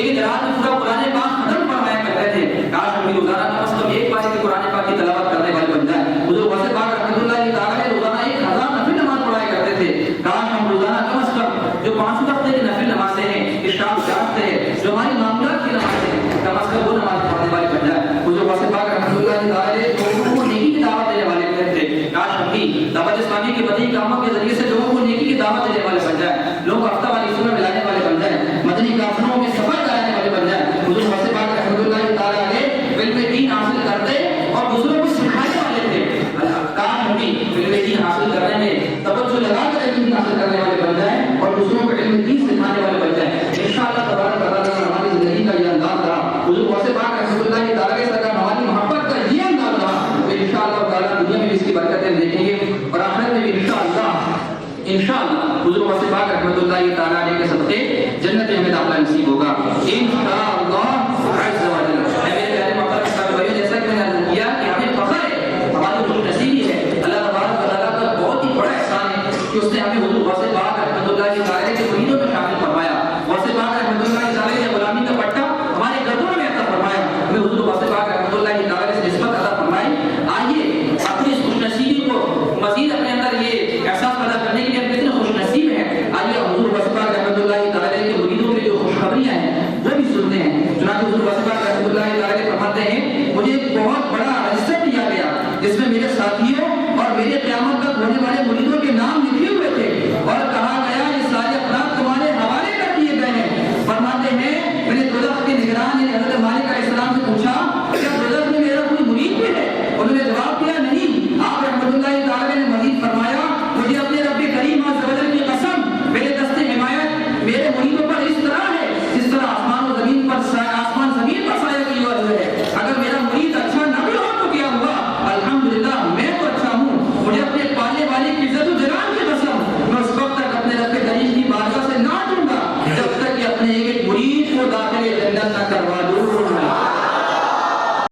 ایک رات میں پورا قرآن پاک ختم فرمایا کرتے تھے. کاش ہم بھی روزانہ کم از کم ایک بار کی قرآن پاک کی تلاوت کرنے والے بن جائیں. حضور غوث پاک رحمۃ اللہ تعالیٰ روزانہ 1000 نفل نماز پڑھایا کرتے تھے. کاش ہم روزانہ کم از کم جو 5 وقت کی نفل نمازیں ہیں, اشراق جاگتے ہیں, جو ہماری معاملات کی نمازیں ہیں, کم از کم وہ نماز پڑھنے والے بن جائیں. حضور غوث پاک رحمۃ اللہ تعالیٰ لوگوں کو نیکی کی دعوت دینے والے تھے. کاش ہم بھی دعوت اسلامی کے مدنی کاموں کے ذریعے سے لوگوں کو نیکی کی دعوت دینے والے بن جائیں, لوگوں کو ہفتہ والی سنت ملانے والے بن جائیں, مدنی کافروں کے سفر کرانے والے بن جائیں. حضور غوث پاک رحمۃ اللہ تعالیٰ علیہ علم دین حاصل کرتے اور دوسروں کو سکھانے والے تھے. کاش ہم بھی علم دین حاصل کرنے میں توجہ لگا کر علم دین حاصل کرنے والے بن جائیں اور دوسروں کو علم دین سکھانے والے بن جائیں. انشاءاللہ تبارک و تعالیٰ ہماری زندگی کا یہ انداز رہا. حضور غوث پاک رحمۃ اللہ تعالیٰ کے ساتھ ہماری محبت کا یہ انداز رہا. انشاءاللہ تعالیٰ دنیا میں بھی اس کی برکتیں دیکھیں گے اور آخرت میں بھی انشاءاللہ حضور غوث پاک رحمۃ اللہ تعالیٰ علیہ کے صدقے جنت میں ہمیں داخلہ نصیب ہوگا انشاءاللہ.